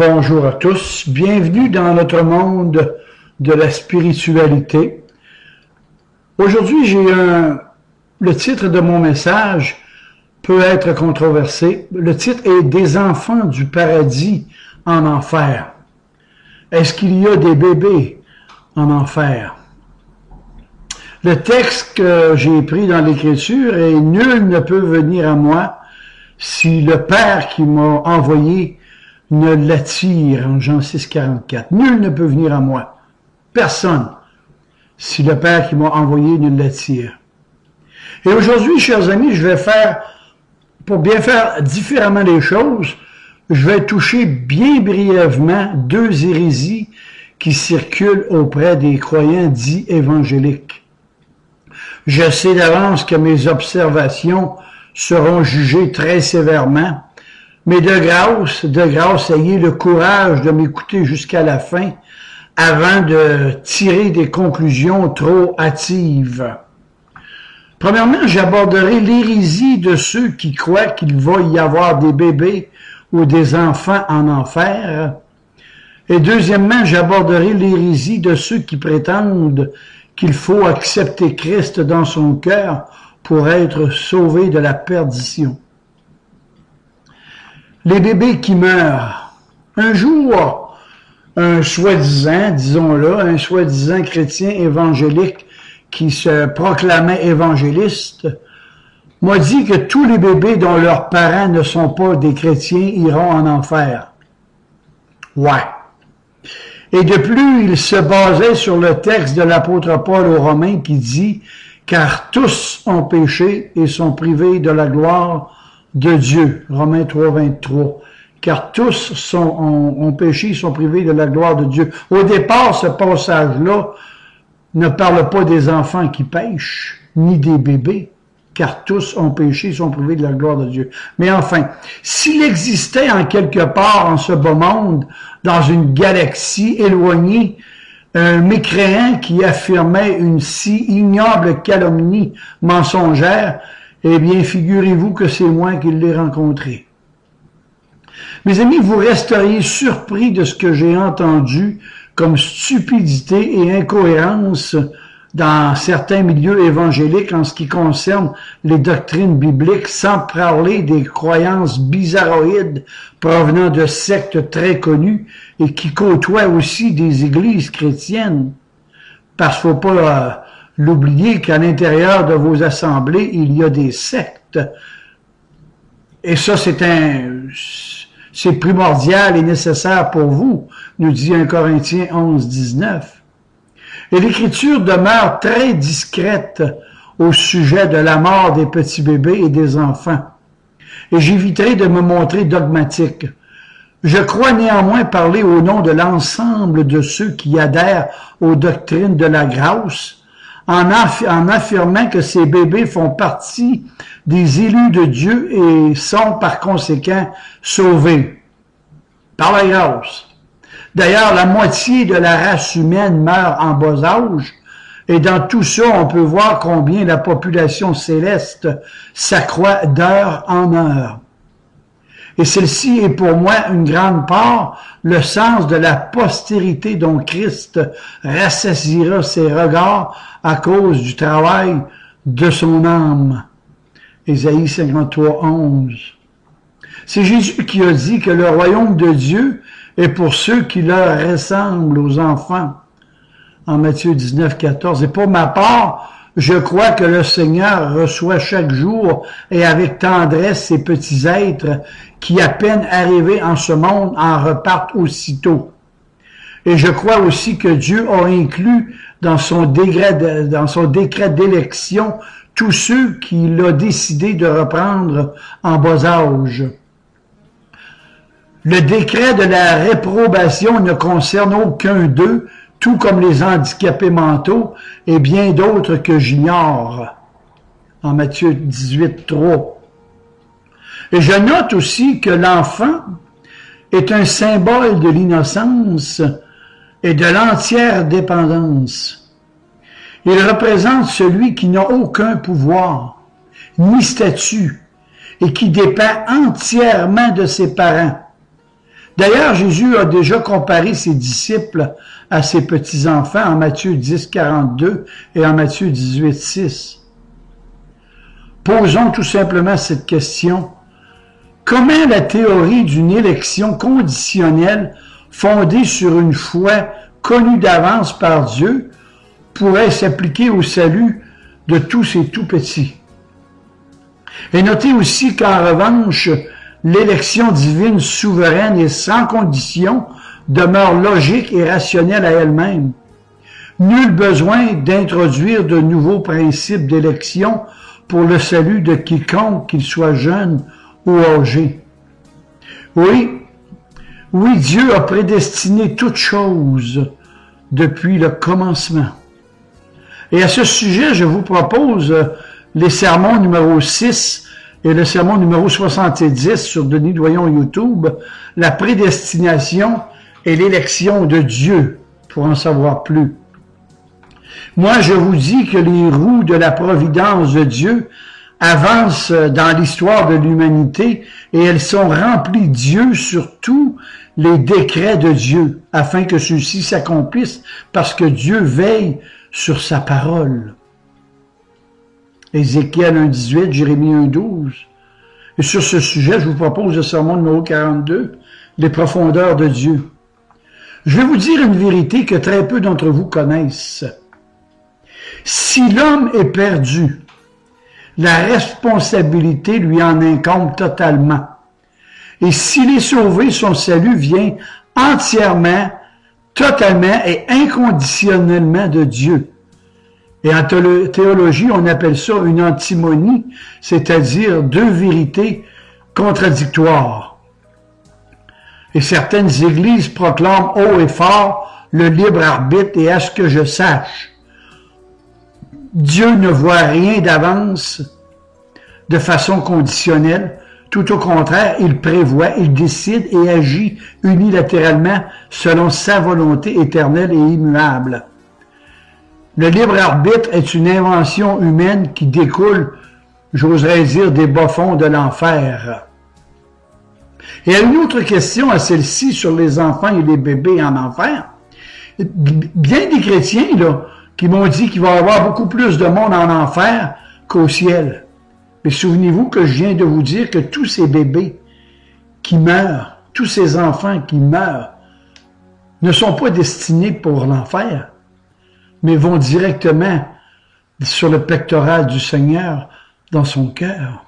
Bonjour à tous, bienvenue dans notre monde de la spiritualité. Aujourd'hui, le titre de mon message peut être controversé. Le titre est « Des enfants du paradis en enfer ». Est-ce qu'il y a des bébés en enfer? Le texte que j'ai pris dans l'Écriture est « Nul ne peut venir à moi si le Père qui m'a envoyé ne l'attire » en Jean 6, 44. Nul ne peut venir à moi. Personne. Si le Père qui m'a envoyé ne l'attire. Et aujourd'hui, chers amis, pour bien faire différemment les choses, je vais toucher bien brièvement deux hérésies qui circulent auprès des croyants dits évangéliques. Je sais d'avance que mes observations seront jugées très sévèrement, mais de grâce, ayez le courage de m'écouter jusqu'à la fin avant de tirer des conclusions trop hâtives. Premièrement, j'aborderai l'hérésie de ceux qui croient qu'il va y avoir des bébés ou des enfants en enfer. Et deuxièmement, j'aborderai l'hérésie de ceux qui prétendent qu'il faut accepter Christ dans son cœur pour être sauvé de la perdition. Les bébés qui meurent. Un jour, un soi-disant, disons-le, un soi-disant chrétien évangélique qui se proclamait évangéliste, m'a dit que tous les bébés dont leurs parents ne sont pas des chrétiens iront en enfer. Ouais. Et de plus, il se basait sur le texte de l'apôtre Paul aux Romains qui dit « Car tous ont péché et sont privés de la gloire de Dieu ». Romains 3, 23. Car tous ont péché et sont privés de la gloire de Dieu. Au départ, ce passage-là ne parle pas des enfants qui pêchent, ni des bébés, car tous ont péché et sont privés de la gloire de Dieu. Mais enfin, s'il existait en quelque part en ce beau monde, dans une galaxie éloignée, un mécréant qui affirmait une si ignoble calomnie mensongère, eh bien, figurez-vous que c'est moi qui l'ai rencontré. Mes amis, vous resteriez surpris de ce que j'ai entendu comme stupidité et incohérence dans certains milieux évangéliques en ce qui concerne les doctrines bibliques, sans parler des croyances bizarroïdes provenant de sectes très connues et qui côtoient aussi des églises chrétiennes. Parce qu'il ne faut pas l'oublier qu'à l'intérieur de vos assemblées, il y a des sectes. Et ça, c'est primordial et nécessaire pour vous, nous dit 1 Corinthiens 11, 19. Et l'Écriture demeure très discrète au sujet de la mort des petits bébés et des enfants. Et j'éviterai de me montrer dogmatique. Je crois néanmoins parler au nom de l'ensemble de ceux qui adhèrent aux doctrines de la grâce, en affirmant que ces bébés font partie des élus de Dieu et sont par conséquent sauvés par la grâce. D'ailleurs, la moitié de la race humaine meurt en bas âge, et dans tout ça, on peut voir combien la population céleste s'accroît d'heure en heure. Et celle-ci est pour moi une grande part le sens de la postérité dont Christ rassasiera ses regards à cause du travail de son âme. Ésaïe 53, 11. C'est Jésus qui a dit que le royaume de Dieu est pour ceux qui leur ressemblent aux enfants, en Matthieu 19, 14. Et pour ma part, je crois que le Seigneur reçoit chaque jour et avec tendresse ces petits êtres qui, à peine arrivés en ce monde, en repartent aussitôt. Et je crois aussi que Dieu a inclus dans son décret d'élection tous ceux qu'il a décidé de reprendre en bas âge. Le décret de la réprobation ne concerne aucun d'eux, tout comme les handicapés mentaux et bien d'autres que j'ignore. En Matthieu 18, 3. Et je note aussi que l'enfant est un symbole de l'innocence et de l'entière dépendance. Il représente celui qui n'a aucun pouvoir, ni statut, et qui dépend entièrement de ses parents. D'ailleurs, Jésus a déjà comparé ses disciples à ses petits-enfants en Matthieu 10, 42 et en Matthieu 18, 6. Posons tout simplement cette question. Comment la théorie d'une élection conditionnelle fondée sur une foi connue d'avance par Dieu pourrait s'appliquer au salut de tous ces tout-petits? Et notez aussi qu'en revanche, l'élection divine souveraine et sans condition demeure logique et rationnelle à elle-même. Nul besoin d'introduire de nouveaux principes d'élection pour le salut de quiconque, qu'il soit jeune ou âgé. Oui, Dieu a prédestiné toutes choses depuis le commencement. Et à ce sujet, je vous propose les sermons numéro 6 et le sermon numéro 70 sur Denis Doyon YouTube, la prédestination et l'élection de Dieu, pour en savoir plus. Moi, je vous dis que les roues de la providence de Dieu avancent dans l'histoire de l'humanité et elles sont remplies Dieu sur tous les décrets de Dieu, afin que ceux-ci s'accomplissent parce que Dieu veille sur sa parole. Ézéchiel 1,18, Jérémie 1,12. Et sur ce sujet, je vous propose le sermon numéro 42, les profondeurs de Dieu. Je vais vous dire une vérité que très peu d'entre vous connaissent. Si l'homme est perdu, la responsabilité lui en incombe totalement. Et s'il est sauvé, son salut vient entièrement, totalement et inconditionnellement de Dieu. Et en théologie, on appelle ça une antimonie, c'est-à-dire deux vérités contradictoires. Et certaines églises proclament haut et fort le libre arbitre et à ce que je sache, Dieu ne voit rien d'avance de façon conditionnelle. Tout au contraire, il prévoit, il décide et agit unilatéralement selon sa volonté éternelle et immuable. Le libre arbitre est une invention humaine qui découle, j'oserais dire, des bas-fonds de l'enfer. Et à une autre question, à celle-ci, sur les enfants et les bébés en enfer, bien des chrétiens, là, qui m'ont dit qu'il va y avoir beaucoup plus de monde en enfer qu'au ciel. Mais souvenez-vous que je viens de vous dire que tous ces bébés qui meurent, tous ces enfants qui meurent, ne sont pas destinés pour l'enfer, mais vont directement sur le pectoral du Seigneur dans son cœur.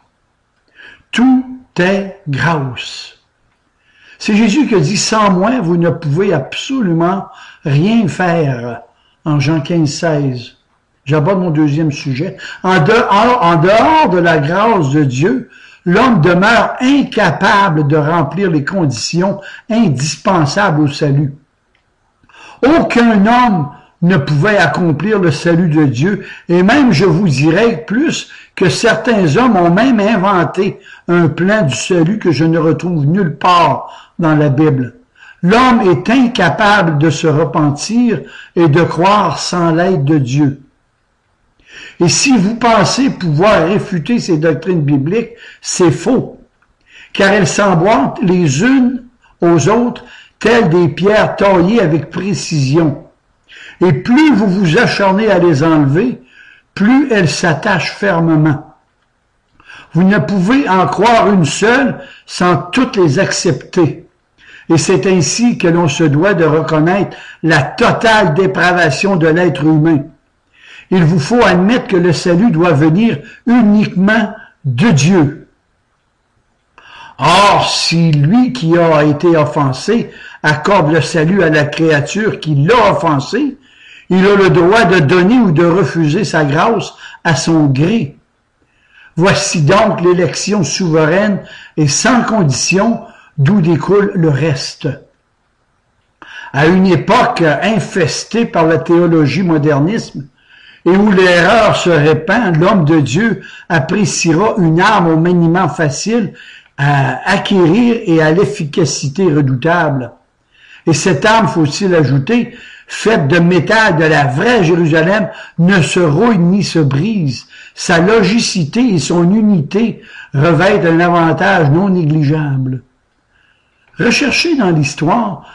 Tout est grâce. C'est Jésus qui a dit, sans moi, vous ne pouvez absolument rien faire. En Jean 15, 16. J'aborde mon deuxième sujet. En dehors de la grâce de Dieu, l'homme demeure incapable de remplir les conditions indispensables au salut. Aucun homme ne pouvait accomplir le salut de Dieu, et même, je vous dirais plus, que certains hommes ont même inventé un plan du salut que je ne retrouve nulle part dans la Bible. L'homme est incapable de se repentir et de croire sans l'aide de Dieu. Et si vous pensez pouvoir réfuter ces doctrines bibliques, c'est faux, car elles s'emboîtent les unes aux autres telles des pierres taillées avec précision. Et plus vous vous acharnez à les enlever, plus elles s'attachent fermement. Vous ne pouvez en croire une seule sans toutes les accepter. Et c'est ainsi que l'on se doit de reconnaître la totale dépravation de l'être humain. Il vous faut admettre que le salut doit venir uniquement de Dieu. Or, si lui qui a été offensé accorde le salut à la créature qui l'a offensé, il a le droit de donner ou de refuser sa grâce à son gré. Voici donc l'élection souveraine et sans condition d'où découle le reste. À une époque infestée par la théologie modernisme et où l'erreur se répand, l'homme de Dieu appréciera une arme au maniement facile à acquérir et à l'efficacité redoutable. Et cette arme, faut-il ajouter, faite de métal de la vraie Jérusalem, ne se rouille ni se brise. Sa logicité et son unité revêtent un avantage non négligeable. Recherchez dans l'histoire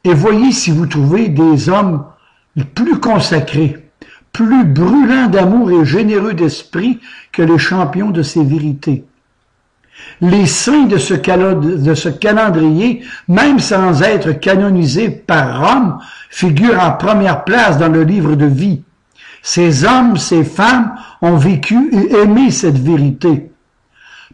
et voyez si vous trouvez des hommes plus consacrés, plus brûlants d'amour et généreux d'esprit que les champions de ces vérités. Les saints de ce calendrier, même sans être canonisés par Rome, figurent en première place dans le livre de vie. Ces hommes, ces femmes ont vécu et aimé cette vérité.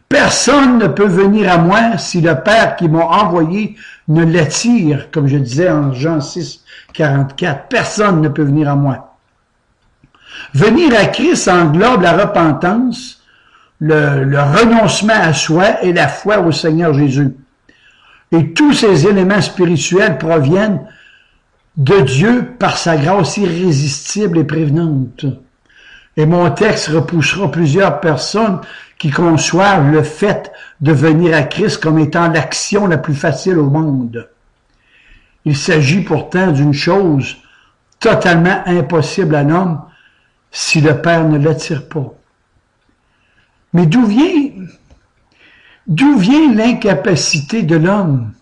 Personne ne peut venir à moi si le Père qui m'a envoyé ne l'attire, comme je disais en Jean 6, 44. Personne ne peut venir à moi. Venir à Christ englobe la repentance, le renoncement à soi et la foi au Seigneur Jésus. Et tous ces éléments spirituels proviennent de Dieu par sa grâce irrésistible et prévenante. Et mon texte repoussera plusieurs personnes qui conçoivent le fait de venir à Christ comme étant l'action la plus facile au monde. Il s'agit pourtant d'une chose totalement impossible à l'homme si le Père ne l'attire pas. Mais d'où vient l'incapacité de l'homme?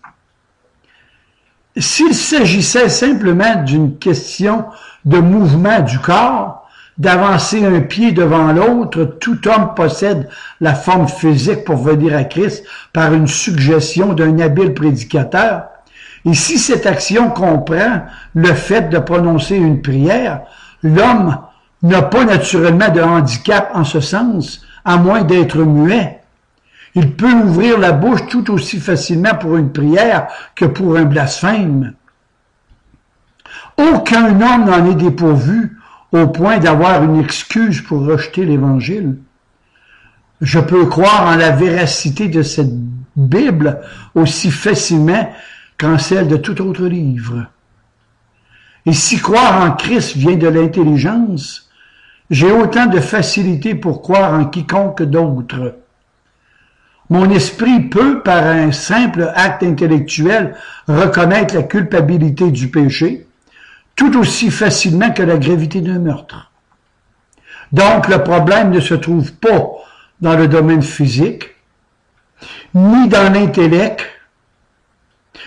S'il s'agissait simplement d'une question de mouvement du corps, d'avancer un pied devant l'autre, tout homme possède la forme physique pour venir à Christ par une suggestion d'un habile prédicateur. Et si cette action comprend le fait de prononcer une prière, l'homme n'a pas naturellement de handicap en ce sens, à moins d'être muet. Il peut ouvrir la bouche tout aussi facilement pour une prière que pour un blasphème. Aucun homme n'en est dépourvu au point d'avoir une excuse pour rejeter l'Évangile. Je peux croire en la véracité de cette Bible aussi facilement qu'en celle de tout autre livre. Et si croire en Christ vient de l'intelligence, j'ai autant de facilité pour croire en quiconque d'autre. Mon esprit peut, par un simple acte intellectuel, reconnaître la culpabilité du péché, tout aussi facilement que la gravité d'un meurtre. Donc, le problème ne se trouve pas dans le domaine physique, ni dans l'intellect,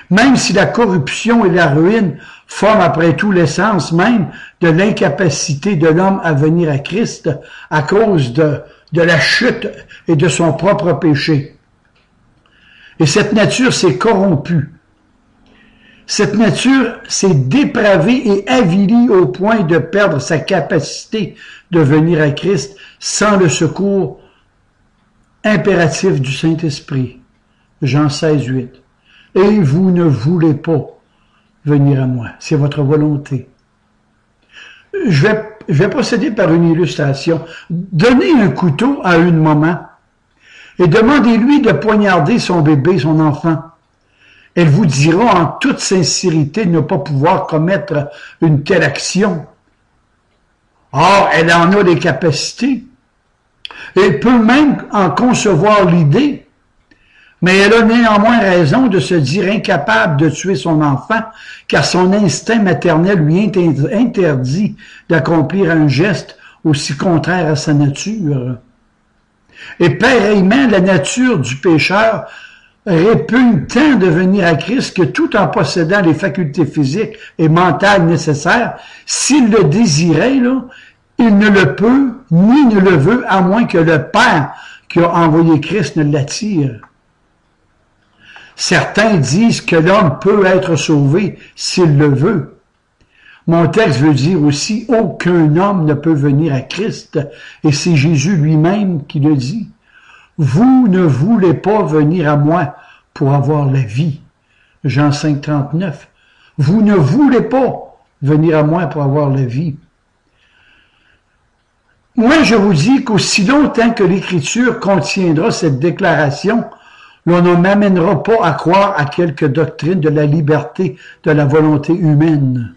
même si la corruption et la ruine forment après tout l'essence même de l'incapacité de l'homme à venir à Christ à cause de la chute et de son propre péché. Et cette nature s'est corrompue. Cette nature s'est dépravée et avilie au point de perdre sa capacité de venir à Christ sans le secours impératif du Saint-Esprit. Jean 16, 8. Et vous ne voulez pas venir à moi. C'est votre volonté. Je vais procéder par une illustration. Donnez un couteau à une maman et demandez-lui de poignarder son bébé, son enfant. Elle vous dira en toute sincérité de ne pas pouvoir commettre une telle action. Or, elle en a les capacités. Elle peut même en concevoir l'idée. Mais elle a néanmoins raison de se dire incapable de tuer son enfant, car son instinct maternel lui interdit d'accomplir un geste aussi contraire à sa nature. Et pareillement, la nature du pécheur répugne tant de venir à Christ que tout en possédant les facultés physiques et mentales nécessaires, s'il le désirait, là, il ne le peut ni ne le veut, à moins que le Père qui a envoyé Christ ne l'attire. Certains disent que l'homme peut être sauvé s'il le veut. Mon texte veut dire aussi aucun homme ne peut venir à Christ, et c'est Jésus lui-même qui le dit. Vous ne voulez pas venir à moi pour avoir la vie. Jean 5, 39. Vous ne voulez pas venir à moi pour avoir la vie. Moi, je vous dis qu'aussi longtemps que l'Écriture contiendra cette déclaration, l'on ne m'amènera pas à croire à quelque doctrine de la liberté de la volonté humaine.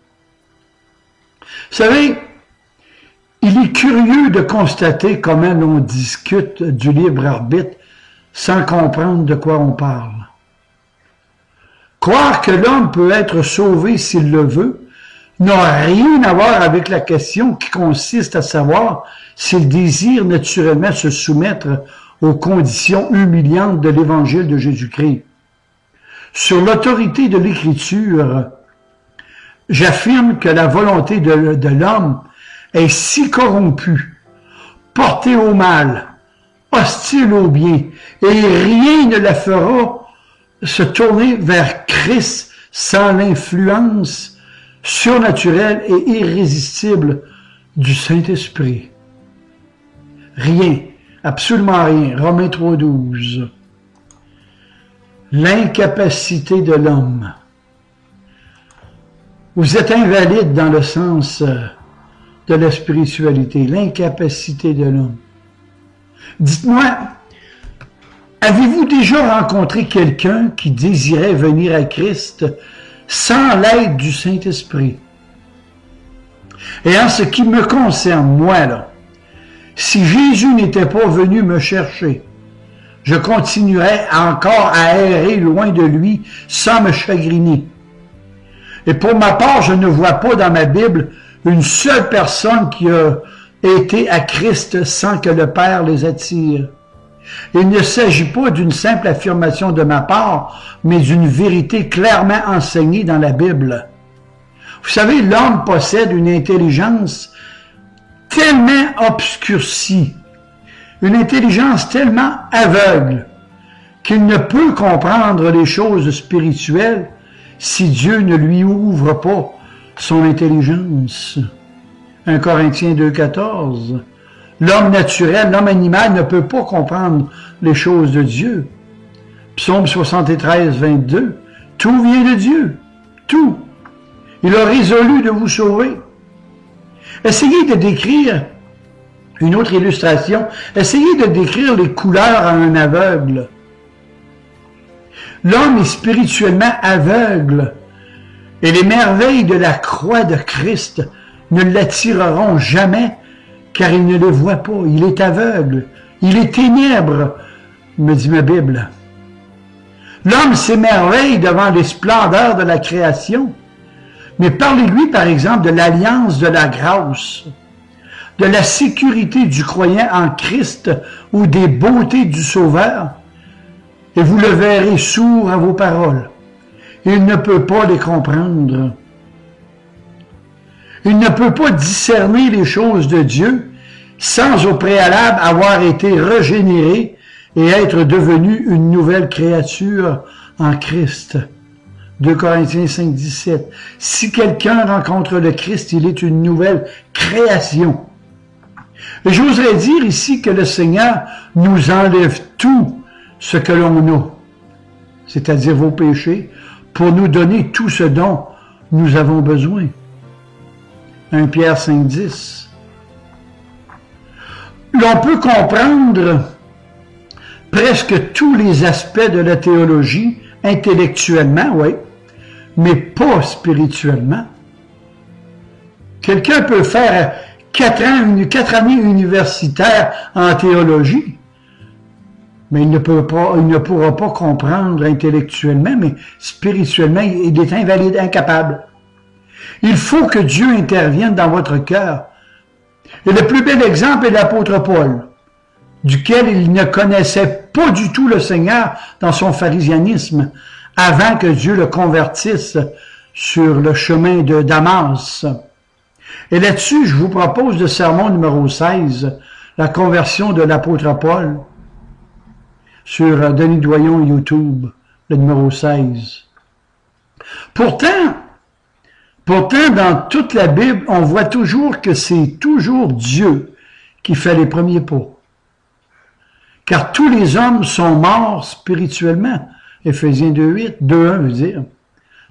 Vous savez, il est curieux de constater comment l'on discute du libre arbitre sans comprendre de quoi on parle. Croire que l'homme peut être sauvé s'il le veut n'a rien à voir avec la question qui consiste à savoir s'il désire naturellement se soumettre aux conditions humiliantes de l'Évangile de Jésus-Christ. Sur l'autorité de l'Écriture, j'affirme que la volonté de l'homme est si corrompue, portée au mal, hostile au bien, et rien ne la fera se tourner vers Christ sans l'influence surnaturelle et irrésistible du Saint-Esprit. Rien, absolument rien. Romains 3,12. L'incapacité de l'homme. Vous êtes invalide dans le sens de la spiritualité, l'incapacité de l'homme. Dites-moi, avez-vous déjà rencontré quelqu'un qui désirait venir à Christ sans l'aide du Saint-Esprit? Et en ce qui me concerne, moi, là, si Jésus n'était pas venu me chercher, je continuerais encore à errer loin de lui sans me chagriner. Et pour ma part, je ne vois pas dans ma Bible une seule personne qui a été à Christ sans que le Père les attire. Il ne s'agit pas d'une simple affirmation de ma part, mais d'une vérité clairement enseignée dans la Bible. Vous savez, l'homme possède une intelligence tellement obscurcie, une intelligence tellement aveugle, qu'il ne peut comprendre les choses spirituelles si Dieu ne lui ouvre pas son intelligence. 1 Corinthiens 2,14. L'homme naturel, l'homme animal ne peut pas comprendre les choses de Dieu. Psaume 73, 22. Tout vient de Dieu. Tout. Il a résolu de vous sauver. Essayez de décrire une autre illustration. Essayez de décrire les couleurs à un aveugle. L'homme est spirituellement aveugle et les merveilles de la croix de Christ ne l'attireront jamais car il ne le voit pas. Il est aveugle. Il est ténèbre, me dit ma Bible. L'homme s'émerveille devant les splendeurs de la création. Mais parlez-lui, par exemple, de l'alliance de la grâce, de la sécurité du croyant en Christ ou des beautés du Sauveur, et vous le verrez sourd à vos paroles. Il ne peut pas les comprendre. Il ne peut pas discerner les choses de Dieu sans au préalable avoir été régénéré et être devenu une nouvelle créature en Christ. 2 Corinthiens 5, 17. Si quelqu'un rencontre le Christ, il est une nouvelle création. Et j'oserais dire ici que le Seigneur nous enlève tout ce que l'on a, c'est-à-dire vos péchés, pour nous donner tout ce dont nous avons besoin. 1 Pierre 5, 10. L'on peut comprendre presque tous les aspects de la théologie intellectuellement, oui, mais pas spirituellement. Quelqu'un peut faire 4 années universitaires en théologie, mais il ne pourra pas comprendre intellectuellement, mais spirituellement, il est invalide, incapable. Il faut que Dieu intervienne dans votre cœur. Et le plus bel exemple est l'apôtre Paul, duquel il ne connaissait pas du tout le Seigneur dans son pharisianisme, avant que Dieu le convertisse sur le chemin de Damas. Et là-dessus, je vous propose le sermon numéro 16, la conversion de l'apôtre Paul, sur Denis Doyon YouTube, le numéro 16. Pourtant, dans toute la Bible, on voit toujours que c'est toujours Dieu qui fait les premiers pas. Car tous les hommes sont morts spirituellement. Éphésiens 2.8, 2.1 veut dire.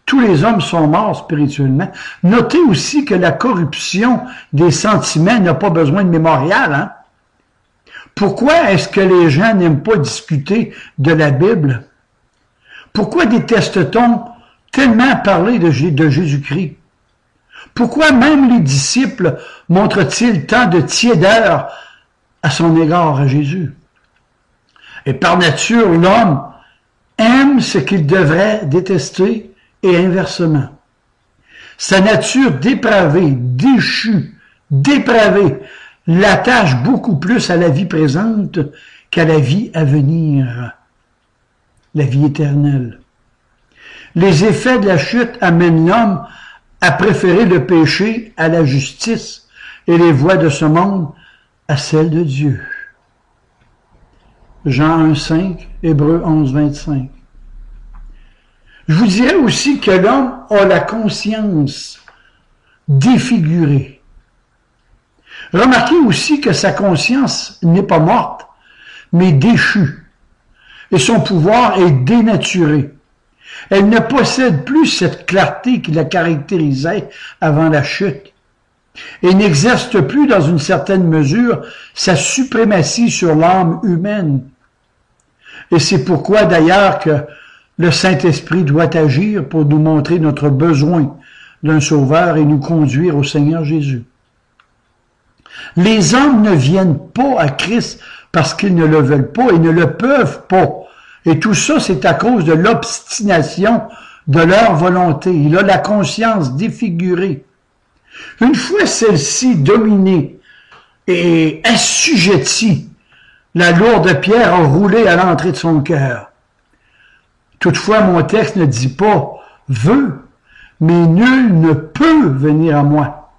Tous les hommes sont morts spirituellement. Notez aussi que la corruption des sentiments n'a pas besoin de mémorial. Hein? Pourquoi est-ce que les gens n'aiment pas discuter de la Bible? Pourquoi déteste-t-on tellement parler de Jésus-Christ? Pourquoi même les disciples montrent-ils tant de tiédeur à son égard à Jésus? Et par nature, l'homme aime ce qu'il devrait détester et inversement. Sa nature dépravée, déchue, dépravée, l'attache beaucoup plus à la vie présente qu'à la vie à venir, la vie éternelle. Les effets de la chute amènent l'homme à préférer le péché à la justice et les voies de ce monde à celles de Dieu. Jean 1,5, Hébreux 11,25. Je vous dirais aussi que l'homme a la conscience défigurée. Remarquez aussi que sa conscience n'est pas morte, mais déchue, et son pouvoir est dénaturé. Elle ne possède plus cette clarté qui la caractérisait avant la chute, et n'exerce plus dans une certaine mesure sa suprématie sur l'âme humaine. Et c'est pourquoi d'ailleurs que le Saint-Esprit doit agir pour nous montrer notre besoin d'un Sauveur et nous conduire au Seigneur Jésus. Les hommes ne viennent pas à Christ parce qu'ils ne le veulent pas et ne le peuvent pas. Et tout ça, c'est à cause de l'obstination de leur volonté. Il a la conscience défigurée. Une fois celle-ci dominée et assujettie, la lourde pierre a roulé à l'entrée de son cœur. Toutefois, mon texte ne dit pas « veut », mais « nul ne peut venir à moi ».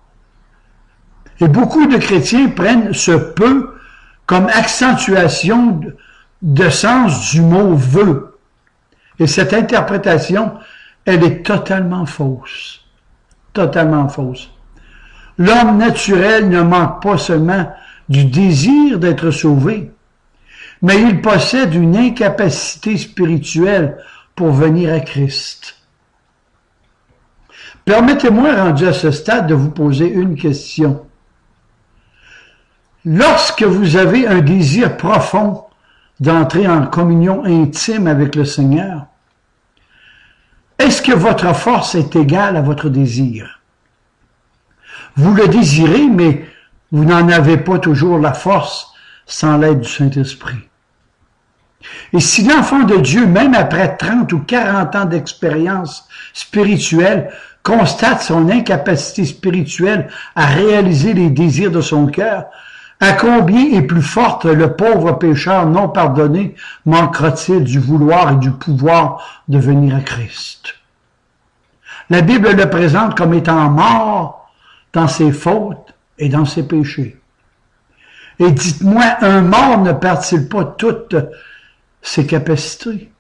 Et beaucoup de chrétiens prennent ce « peut » comme accentuation de sens du mot « veut ». Et cette interprétation, elle est totalement fausse. Totalement fausse. L'homme naturel ne manque pas seulement du désir d'être sauvé, mais il possède une incapacité spirituelle pour venir à Christ. Permettez-moi, rendu à ce stade, de vous poser une question. Lorsque vous avez un désir profond d'entrer en communion intime avec le Seigneur, est-ce que votre force est égale à votre désir? Vous le désirez, mais vous n'en avez pas toujours la force sans l'aide du Saint-Esprit. Et si l'enfant de Dieu, même après 30 ou 40 ans d'expérience spirituelle, constate son incapacité spirituelle à réaliser les désirs de son cœur, à combien est plus forte le pauvre pécheur non pardonné manquera-t-il du vouloir et du pouvoir de venir à Christ? La Bible le présente comme étant mort dans ses fautes et dans ses péchés. Et dites-moi, un mort ne perd-il pas toutes ses capacités?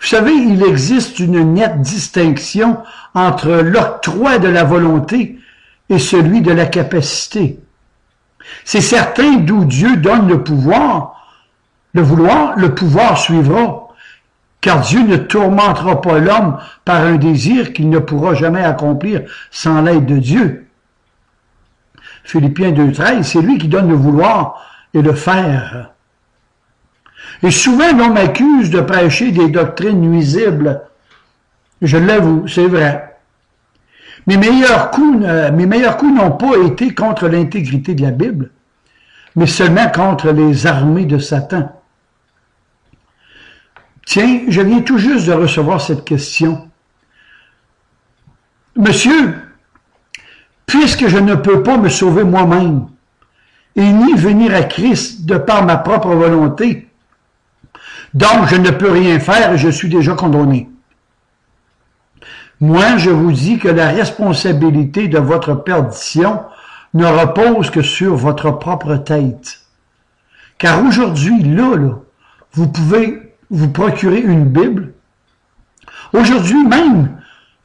Vous savez, il existe une nette distinction entre l'octroi de la volonté et celui de la capacité. C'est certain, d'où Dieu donne le pouvoir, le vouloir, le pouvoir suivra, car Dieu ne tourmentera pas l'homme par un désir qu'il ne pourra jamais accomplir sans l'aide de Dieu. Philippiens 2,13, c'est lui qui donne le vouloir et le faire. Et souvent, l'on m'accuse de prêcher des doctrines nuisibles. Je l'avoue, c'est vrai. Mes meilleurs coups n'ont pas été contre l'intégrité de la Bible, mais seulement contre les armées de Satan. Tiens, je viens tout juste de recevoir cette question. Monsieur, puisque je ne peux pas me sauver moi-même et ni venir à Christ de par ma propre volonté, donc je ne peux rien faire et je suis déjà condamné. Moi, je vous dis que la responsabilité de votre perdition ne repose que sur votre propre tête. Car aujourd'hui, là, vous pouvez vous procurer une Bible. Aujourd'hui même,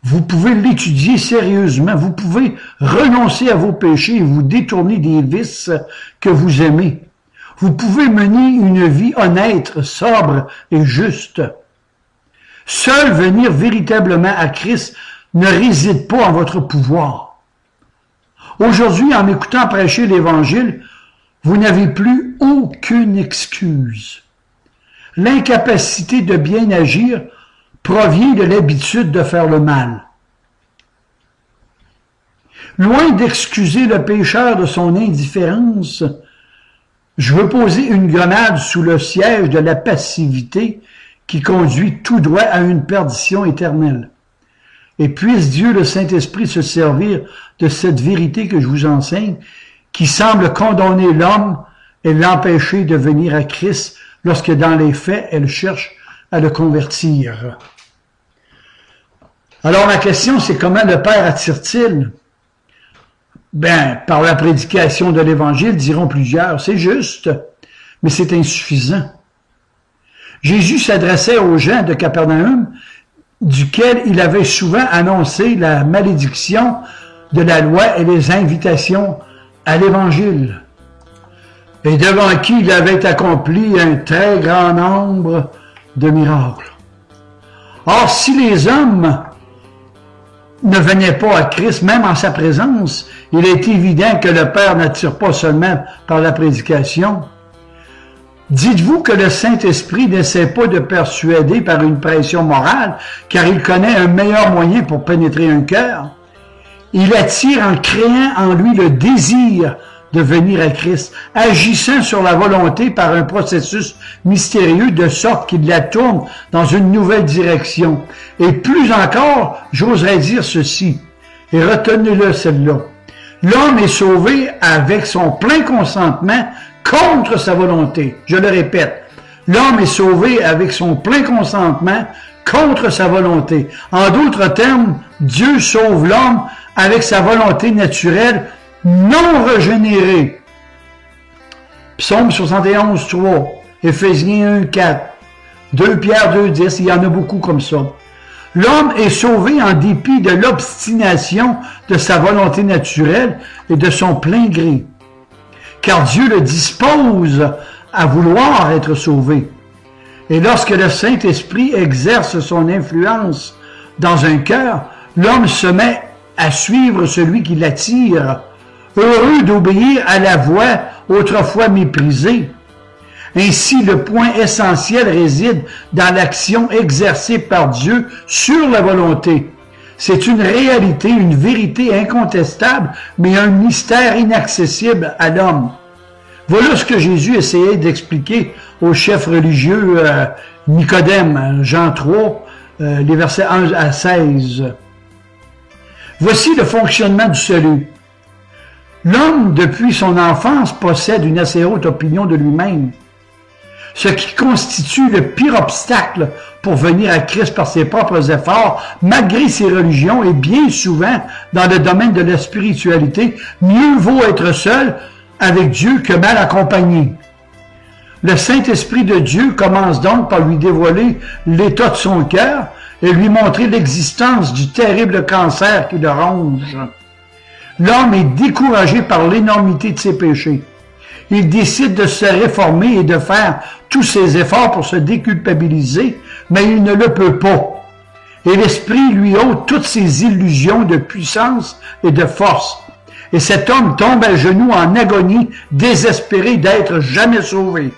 vous pouvez l'étudier sérieusement. Vous pouvez renoncer à vos péchés et vous détourner des vices que vous aimez. Vous pouvez mener une vie honnête, sobre et juste. Seul venir véritablement à Christ ne réside pas en votre pouvoir. Aujourd'hui, en m'écoutant prêcher l'Évangile, vous n'avez plus aucune excuse. L'incapacité de bien agir provient de l'habitude de faire le mal. Loin d'excuser le pécheur de son indifférence, je veux poser une grenade sous le siège de la passivité qui conduit tout droit à une perdition éternelle. Et puisse Dieu, le Saint-Esprit, se servir de cette vérité que je vous enseigne, qui semble condamner l'homme et l'empêcher de venir à Christ lorsque dans les faits, elle cherche à le convertir. Alors la question, c'est comment le Père attire-t-il? Ben, par la prédication de l'Évangile, diront plusieurs. C'est juste, mais c'est insuffisant. Jésus s'adressait aux gens de Capernaum, duquel il avait souvent annoncé la malédiction de la loi et les invitations à l'Évangile, et devant qui il avait accompli un très grand nombre de miracles. Or, si les hommes ne venaient pas à Christ, même en sa présence, il est évident que le Père n'attire pas seulement par la prédication. Dites-vous que le Saint-Esprit n'essaie pas de persuader par une pression morale, car il connaît un meilleur moyen pour pénétrer un cœur. Il attire en créant en lui le désir de venir à Christ, agissant sur la volonté par un processus mystérieux de sorte qu'il la tourne dans une nouvelle direction. Et plus encore, j'oserais dire ceci, et retenez-le celle-là. L'homme est sauvé avec son plein consentement contre sa volonté. Je le répète, l'homme est sauvé avec son plein consentement contre sa volonté. En d'autres termes, Dieu sauve l'homme avec sa volonté naturelle non régénérée. Psaume 71, 3, Éphésiens 1, 4, 2 Pierre 2, 10, il y en a beaucoup comme ça. L'homme est sauvé en dépit de l'obstination de sa volonté naturelle et de son plein gré, car Dieu le dispose à vouloir être sauvé. Et lorsque le Saint-Esprit exerce son influence dans un cœur, l'homme se met à suivre celui qui l'attire, heureux d'obéir à la voix autrefois méprisée. Ainsi, le point essentiel réside dans l'action exercée par Dieu sur la volonté. C'est une réalité, une vérité incontestable, mais un mystère inaccessible à l'homme. Voilà ce que Jésus essayait d'expliquer au chef religieux Nicodème, Jean 3, les versets 1 à 16. Voici le fonctionnement du salut. L'homme, depuis son enfance, possède une assez haute opinion de lui-même, ce qui constitue le pire obstacle pour venir à Christ par ses propres efforts, malgré ses religions, et bien souvent, dans le domaine de la spiritualité, mieux vaut être seul avec Dieu que mal accompagné. Le Saint-Esprit de Dieu commence donc par lui dévoiler l'état de son cœur et lui montrer l'existence du terrible cancer qui le ronge. L'homme est découragé par l'énormité de ses péchés. Il décide de se réformer et de faire tous ses efforts pour se déculpabiliser, mais il ne le peut pas. Et l'Esprit lui ôte toutes ses illusions de puissance et de force. Et cet homme tombe à genoux en agonie, désespéré d'être jamais sauvé.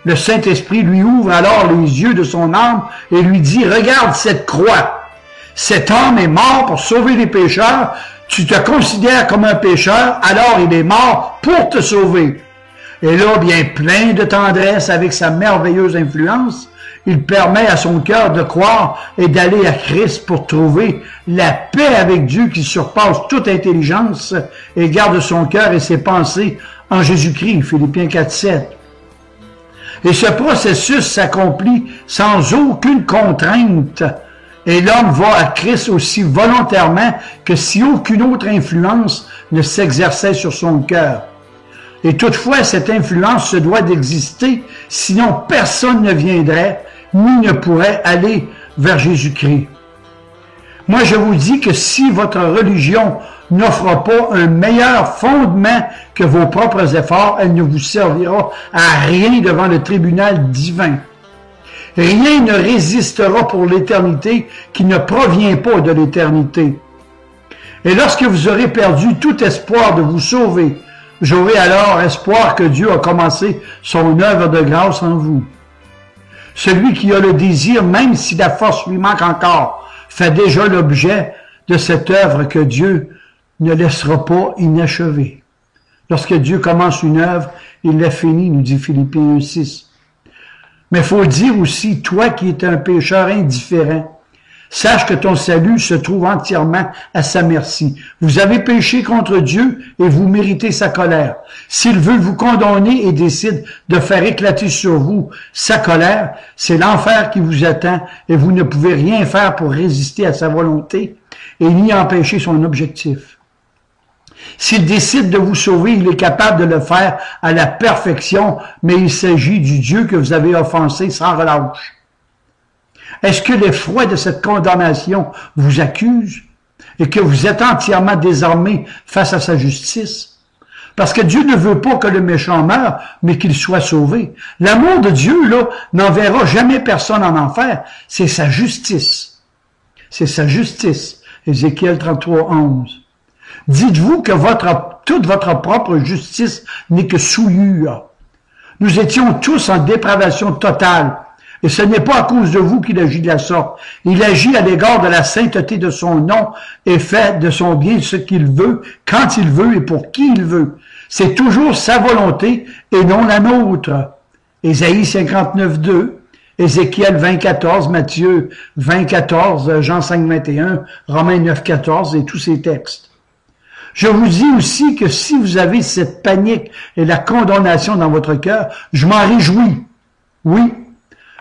Le Saint-Esprit lui ouvre alors les yeux de son âme et lui dit « Regarde cette croix. Cet homme est mort pour sauver les pécheurs. Tu te considères comme un pécheur, alors il est mort pour te sauver. » Et là, bien plein de tendresse avec sa merveilleuse influence, il permet à son cœur de croire et d'aller à Christ pour trouver la paix avec Dieu qui surpasse toute intelligence et garde son cœur et ses pensées en Jésus-Christ, Philippiens 4, 7. Et ce processus s'accomplit sans aucune contrainte et l'homme va à Christ aussi volontairement que si aucune autre influence ne s'exerçait sur son cœur. Et toutefois, cette influence se doit d'exister, sinon personne ne viendrait ni ne pourrait aller vers Jésus-Christ. Moi, je vous dis que si votre religion n'offre pas un meilleur fondement que vos propres efforts, elle ne vous servira à rien devant le tribunal divin. Rien ne résistera pour l'éternité qui ne provient pas de l'éternité. Et lorsque vous aurez perdu tout espoir de vous sauver, j'aurai alors espoir que Dieu a commencé son œuvre de grâce en vous. Celui qui a le désir, même si la force lui manque encore, fait déjà l'objet de cette œuvre que Dieu ne laissera pas inachevée. Lorsque Dieu commence une œuvre, il l'a finie, nous dit Philippiens 1,6. Mais il faut dire aussi, toi qui es un pécheur indifférent, Sache que ton salut se trouve entièrement à sa merci. Vous avez péché contre Dieu et vous méritez sa colère. S'il veut vous condamner et décide de faire éclater sur vous sa colère, c'est l'enfer qui vous attend et vous ne pouvez rien faire pour résister à sa volonté et ni empêcher son objectif. S'il décide de vous sauver, il est capable de le faire à la perfection, mais il s'agit du Dieu que vous avez offensé sans relâche. Est-ce que l'effroi de cette condamnation vous accuse et que vous êtes entièrement désarmé face à sa justice? Parce que Dieu ne veut pas que le méchant meure, mais qu'il soit sauvé. L'amour de Dieu, là, n'enverra jamais personne en enfer. C'est sa justice. C'est sa justice. Ézéchiel 33, 11. Dites-vous que toute votre propre justice n'est que souillure. Nous étions tous en dépravation totale. Et ce n'est pas à cause de vous qu'il agit de la sorte. Il agit à l'égard de la sainteté de son nom et fait de son bien ce qu'il veut, quand il veut et pour qui il veut. C'est toujours sa volonté et non la nôtre. Ésaïe 59, 2, Ézéchiel 20, 14, Matthieu 20, 14, Jean 5, 21, Romains 9, 14 et tous ces textes. Je vous dis aussi que si vous avez cette panique et la condamnation dans votre cœur, je m'en réjouis. Oui.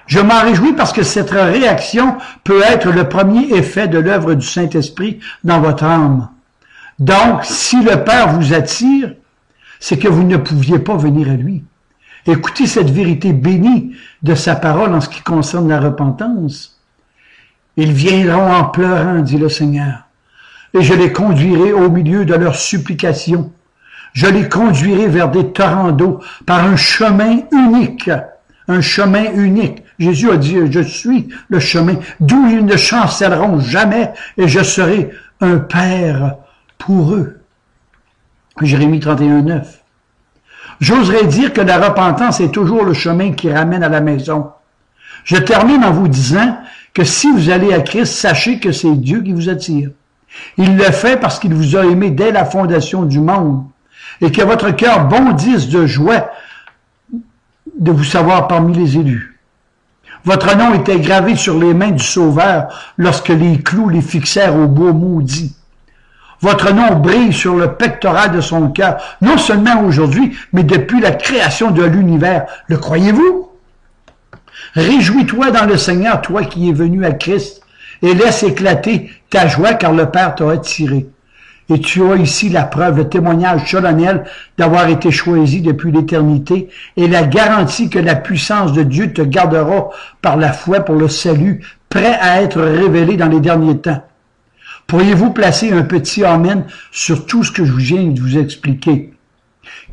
Je m'en réjouis parce que cette réaction peut être le premier effet de l'œuvre du Saint-Esprit dans votre âme. Donc, si le Père vous attire, c'est que vous ne pouviez pas venir à lui. Écoutez cette vérité bénie de sa parole en ce qui concerne la repentance. Ils viendront en pleurant, dit le Seigneur, et je les conduirai au milieu de leurs supplications. Je les conduirai vers des torrents d'eau par un chemin unique. Un chemin unique. Jésus a dit, je suis le chemin, d'où ils ne chancelleront jamais, et je serai un père pour eux. Jérémie 31, 9. J'oserais dire que la repentance est toujours le chemin qui ramène à la maison. Je termine en vous disant que si vous allez à Christ, sachez que c'est Dieu qui vous attire. Il le fait parce qu'il vous a aimé dès la fondation du monde, et que votre cœur bondisse de joie de vous savoir parmi les élus. Votre nom était gravé sur les mains du Sauveur lorsque les clous les fixèrent au bois maudit. Votre nom brille sur le pectoral de son cœur, non seulement aujourd'hui, mais depuis la création de l'univers. Le croyez-vous? Réjouis-toi dans le Seigneur, toi qui es venu à Christ, et laisse éclater ta joie car le Père t'a attiré. Et tu as ici la preuve, le témoignage solennel d'avoir été choisi depuis l'éternité et la garantie que la puissance de Dieu te gardera par la foi pour le salut, prêt à être révélé dans les derniers temps. Pourriez-vous placer un petit amen sur tout ce que je viens de vous expliquer?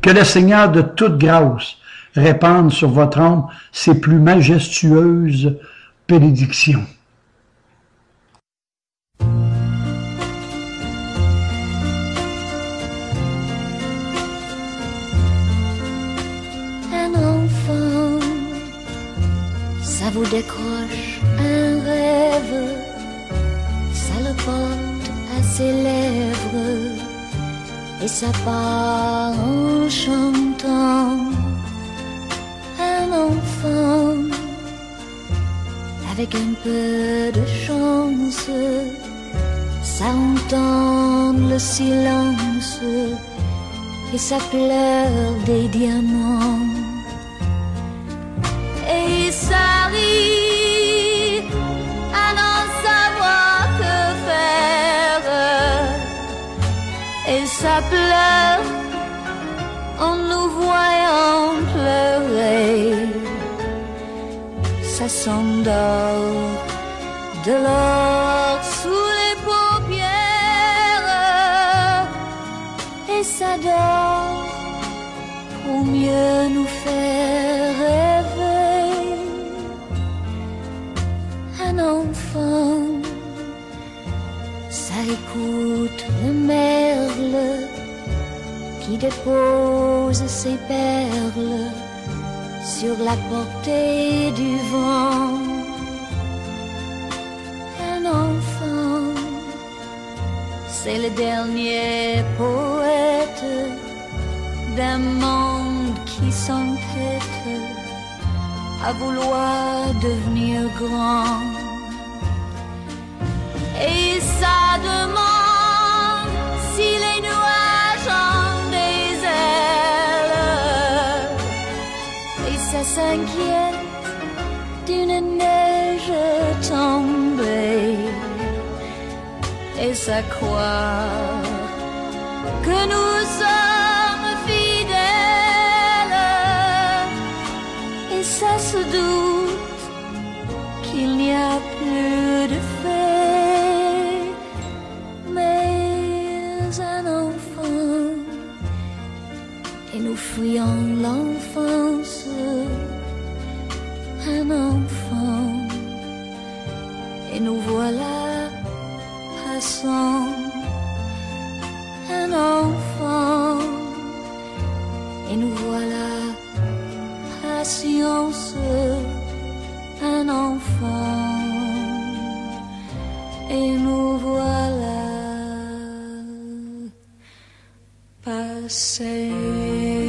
Que le Seigneur de toute grâce répande sur votre âme ses plus majestueuses bénédictions. Ça vous décroche un rêve, ça le porte à ses lèvres et ça part en chantant. Un enfant avec un peu de chance, ça entend le silence et ça pleure des diamants. Et ça rit à n'en savoir que faire. Et ça pleure en nous voyant pleurer. Ça s'endort de l'or sous les paupières. Et ça dort pour mieux nous faire rêver. Un enfant, ça écoute le merle qui dépose ses perles sur la portée du vent. Un enfant, c'est le dernier poète d'un monde qui s'entête à vouloir devenir grand. demande si les nuages ont des ailes. Et ça s'inquiète d'une neige tombée. Et ça croit que nous sommes fidèles. Et ça se doute qu'il n'y a plus de fée. Mais un enfant, et nous fuyons l'enfance. Un enfant, et nous voilà passant. Un enfant, et nous voilà patience. Un enfant, et nous voilà passés.